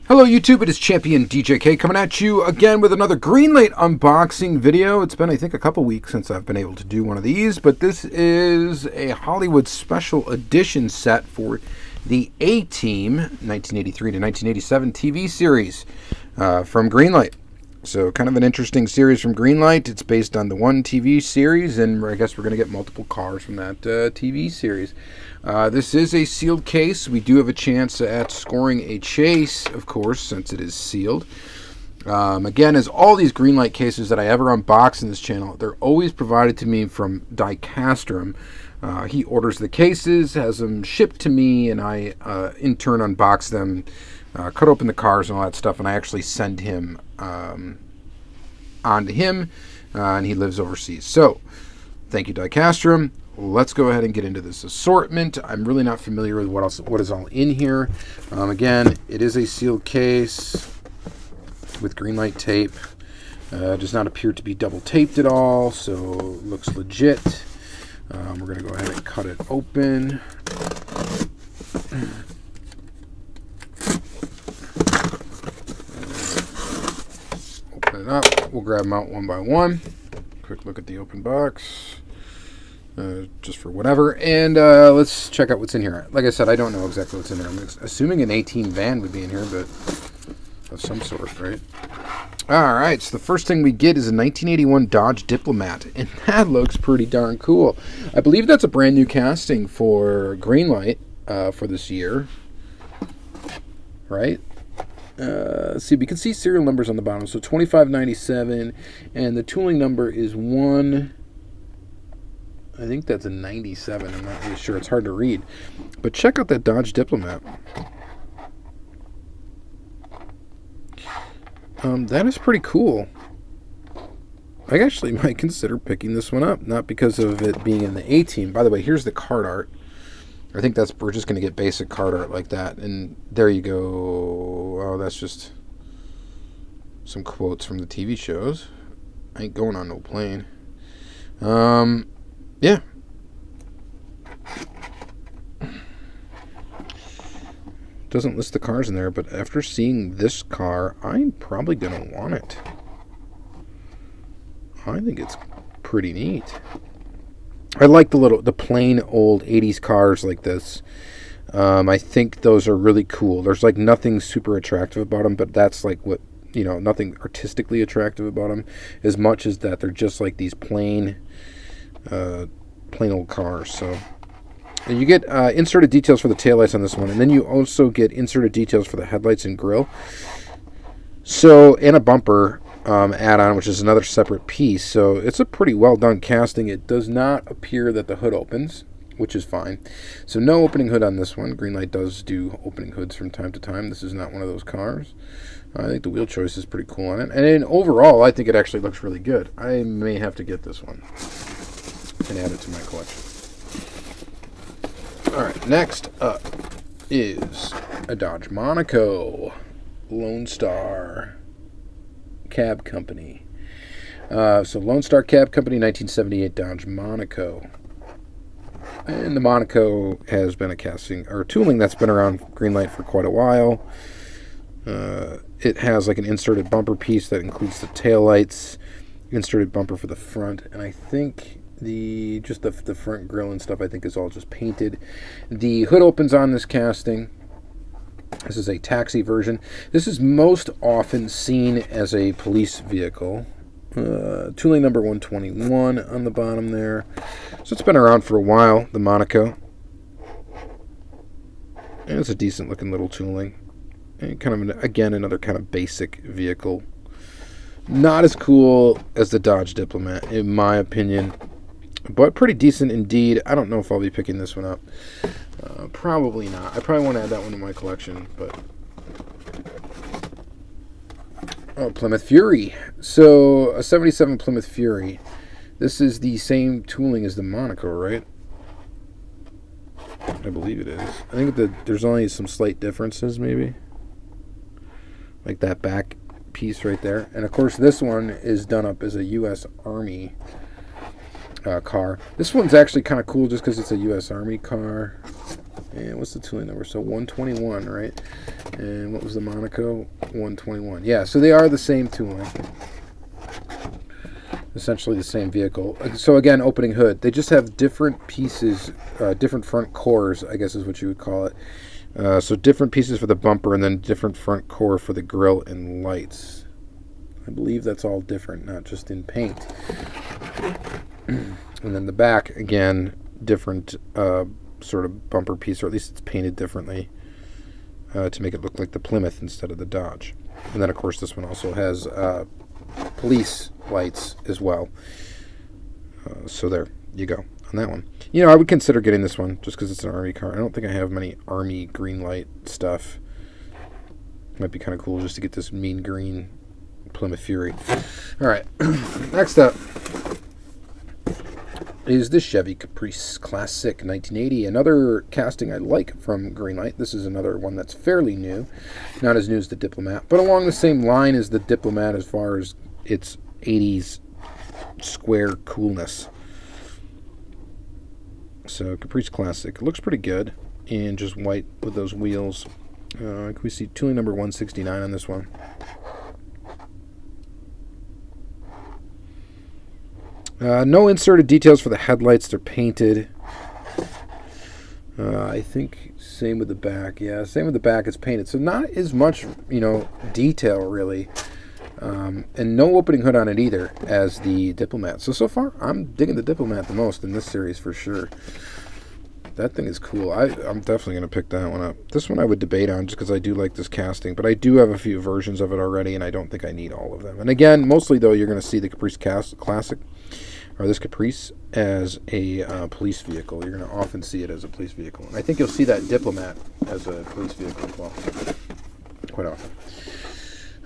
Hello YouTube, it is Championdjk coming at you again with another Greenlight unboxing video. It's been, I think, a couple weeks since I've been able to do one of these, but this is a Hollywood Special Edition set for the A-Team 1983 to 1987 TV series from Greenlight. So kind of an interesting series from Greenlight. It's based on the one TV series, and I guess we're going to get multiple cars from that TV series. This is a sealed case. We do have a chance at scoring a chase, of course, since it is sealed. Again, as all these Greenlight cases that I ever unbox in this channel, they're always provided to me from Diecast. He orders the cases, has them shipped to me, and I, in turn, unbox them, cut open the cars and all that stuff, and I actually send him on to him, and he lives overseas. So, thank you, Diecast. Let's go ahead and get into this assortment. I'm really not familiar with what is all in here. Again, it is a sealed case with Greenlight tape. Does not appear to be double taped at all, so looks legit. We're going to go ahead and cut it open. Open it up. We'll grab them out one by one. Quick look at the open box. Just for whatever, and let's check out what's in here. Like I said, I don't know exactly what's in there. I'm assuming an A-Team van would be in here, but of some sort, right? Alright, so the first thing we get is a 1981 Dodge Diplomat, and that looks pretty darn cool. I believe that's a brand new casting for Greenlight for this year, right? Let's see, we can see serial numbers on the bottom, so 2597, and the tooling number is I think that's a 97. I'm not really sure. It's hard to read. But check out that Dodge Diplomat. That is pretty cool. I actually might consider picking this one up. Not because of it being in the A-Team. By the way, here's the card art. I think we're just going to get basic card art like that. And there you go. Oh, that's just some quotes from the TV shows. I ain't going on no plane. Yeah. Doesn't list the cars in there, but after seeing this car, I'm probably going to want it. I think it's pretty neat. I like the plain old 80s cars like this. I think those are really cool. There's like nothing super attractive about them, but that's like what, nothing artistically attractive about them as much as that they're just like these plain old cars. So, and you get inserted details for the taillights on this one, and then you also get inserted details for the headlights and grille. So, and a bumper add-on, which is another separate piece. So it's a pretty well done casting. It does not appear that the hood opens, which is fine. So no opening hood on this one. Greenlight does do opening hoods from time to time. This is not one of those cars. I think the wheel choice is pretty cool on it, and then overall I think it actually looks really good. I may have to get this one and add it to my collection. Alright, next up is a Dodge Monaco Lone Star Cab Company. So Lone Star Cab Company, 1978 Dodge Monaco. And the Monaco has been a casting or tooling that's been around Greenlight for quite a while. It has like an inserted bumper piece that includes the taillights, inserted bumper for the front, and I think the front grille and stuff I think is all just painted. The hood opens on this casting. This is a taxi version. This is most often seen as a police vehicle. Tooling number 121 on the bottom there. So it's been around for a while, the Monaco. And it's a decent looking little tooling. And kind of, again, another kind of basic vehicle. Not as cool as the Dodge Diplomat, in my opinion. But pretty decent indeed. I don't know if I'll be picking this one up. Probably not. I probably want to add that one to my collection. But Plymouth Fury. So, a 77 Plymouth Fury. This is the same tooling as the Monaco, right? I believe it is. I think that there's only some slight differences, maybe. Like that back piece right there. And, of course, this one is done up as a U.S. Army car. This one's actually kind of cool just because it's a U.S. Army car. And what's the tooling number? So 121, right? And what was the Monaco? 121. Yeah, so they are the same tooling. Essentially the same vehicle. So again, opening hood. They just have different pieces, different front cores, I guess is what you would call it. So different pieces for the bumper and then different front core for the grille and lights. I believe that's all different, not just in paint. And then the back, again, different sort of bumper piece, or at least it's painted differently to make it look like the Plymouth instead of the Dodge. And then, of course, this one also has police lights as well. So there you go on that one. You know, I would consider getting this one just because it's an Army car. I don't think I have many Army Greenlight stuff. Might be kind of cool just to get this mean green Plymouth Fury. All right, next up is the Chevy Caprice Classic 1980. Another casting I like from Greenlight. This is another one that's fairly new. Not as new as the Diplomat, but along the same line as the Diplomat as far as its 80s square coolness. So Caprice Classic. Looks pretty good in just white with those wheels. Can we see tooling number 169 on this one? No inserted details for the headlights. They're painted. I think same with the back. Yeah, same with the back. It's painted. So not as much, detail really. And no opening hood on it either as the Diplomat. So far, I'm digging the Diplomat the most in this series for sure. That thing is cool. I'm definitely going to pick that one up. This one I would debate on just because I do like this casting, but I do have a few versions of it already, and I don't think I need all of them. And again, mostly, though, you're going to see the Caprice Classic, or this Caprice, as a police vehicle. You're going to often see it as a police vehicle. And I think you'll see that Diplomat as a police vehicle as well, quite often.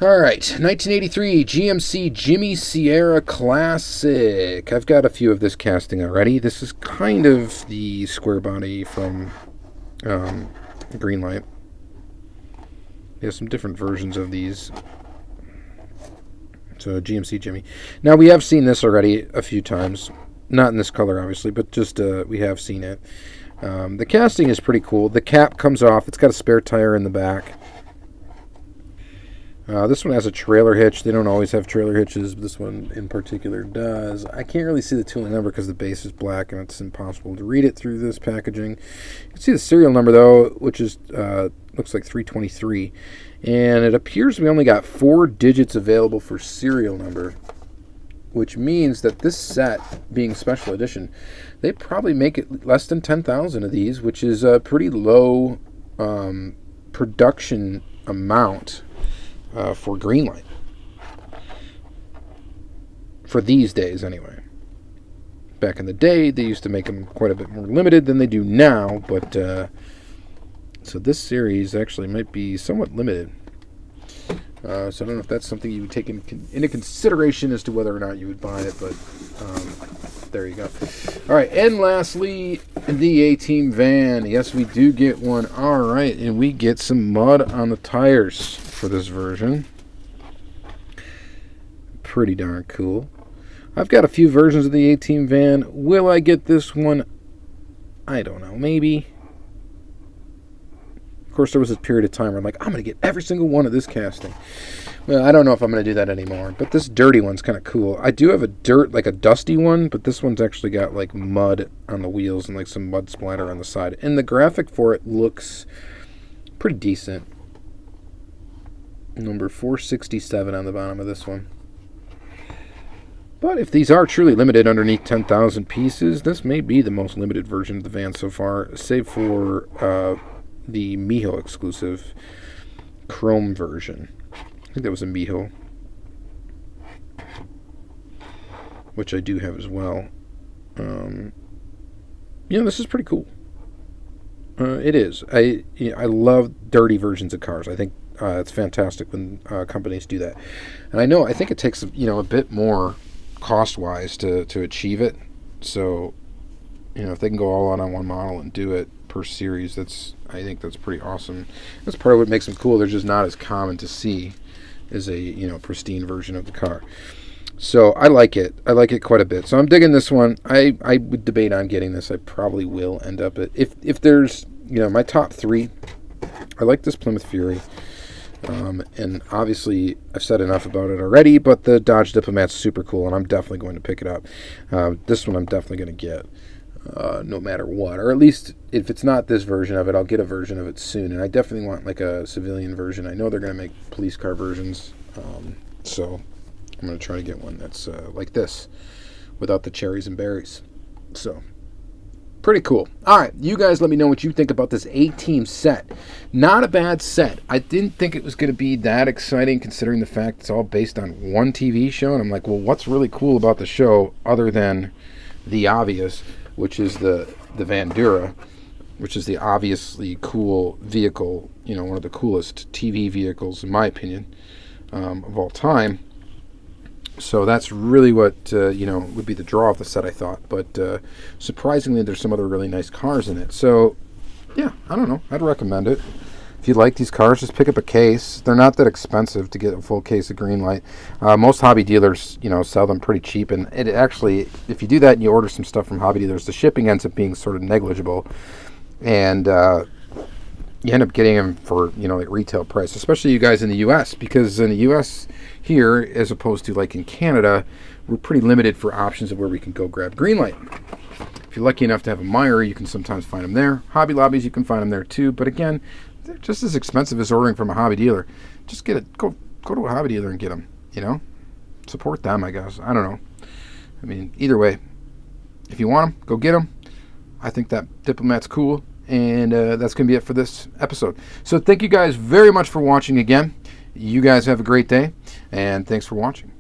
All right, 1983 GMC Jimmy Sierra Classic. I've got a few of this casting already. This is kind of the square body from Greenlight. There's some different versions of these. So GMC Jimmy. Now we have seen this already a few times. Not in this color, obviously, but just we have seen it. The casting is pretty cool. The cap comes off. It's got a spare tire in the back. This one has a trailer hitch. They don't always have trailer hitches, but this one in particular does. I can't really see the tooling number because the base is black and it's impossible to read it through this packaging. You can see the serial number, though, which is looks like 323. And it appears we only got 4 digits available for serial number, which means that this set, being special edition, they probably make it less than 10,000 of these, which is a pretty low production amount for Greenlight. For these days, anyway. Back in the day, they used to make them quite a bit more limited than they do now, but so this series actually might be somewhat limited. So I don't know if that's something you would take into consideration as to whether or not you would buy it, but there you go. All right, and lastly, the A-Team van. Yes, we do get one. All right, and we get some mud on the tires for this version. Pretty darn cool. I've got a few versions of the A-Team van. Will I get this one? I don't know. Maybe. Of course, there was this period of time where I'm like, I'm going to get every single one of this casting. Well, I don't know if I'm going to do that anymore, but this dirty one's kind of cool. I do have a dusty one, but this one's actually got like mud on the wheels and like some mud splatter on the side. And the graphic for it looks pretty decent. Number 467 on the bottom of this one. But if these are truly limited underneath 10,000 pieces, this may be the most limited version of the van so far, save for the Miho exclusive chrome version. I think that was a Miho, which I do have as well. This is pretty cool. It is. I love dirty versions of cars. I think it's fantastic when companies do that. And I think it takes a bit more cost-wise to achieve it. So, if they can go all out on one model and do it per series, I think that's pretty awesome. That's part of what makes them cool. They're just not as common to see as a pristine version of the car. So I like it. I like it quite a bit. So I'm digging this one. I would debate on getting this. I probably will end up if there's my top three, I like this Plymouth Fury. And obviously, I've said enough about it already, but the Dodge Diplomat's super cool, and I'm definitely going to pick it up. This one I'm definitely going to get, no matter what. Or at least, if it's not this version of it, I'll get a version of it soon. And I definitely want like a civilian version. I know they're going to make police car versions, so I'm going to try to get one that's like this, without the cherries and berries. So, pretty cool. All right, you guys let me know what you think about this A-Team set. Not a bad set. I didn't think it was going to be that exciting considering the fact it's all based on one TV show. And I'm like, well, what's really cool about the show other than the obvious, which is the Vandura, which is the obviously cool vehicle, one of the coolest TV vehicles, in my opinion, of all time. So that's really what, would be the draw of the set, I thought. But surprisingly, there's some other really nice cars in it. So, yeah, I don't know. I'd recommend it. If you like these cars, just pick up a case. They're not that expensive to get a full case of Greenlight. Most hobby dealers, sell them pretty cheap. And it actually, if you do that and you order some stuff from hobby dealers, the shipping ends up being sort of negligible. And you end up getting them for, like retail price, especially you guys in the U.S. Because in the U.S. here, as opposed to like in Canada, we're pretty limited for options of where we can go grab Greenlight. If you're lucky enough to have a Meyer, you can sometimes find them there. Hobby Lobbies, you can find them there too. But again, they're just as expensive as ordering from a hobby dealer. Just get it. Go to a hobby dealer and get them. Support them, I guess. I don't know. I mean, either way, if you want them, go get them. I think that Diplomat's cool. And that's going to be it for this episode. So thank you guys very much for watching again. You guys have a great day, and thanks for watching.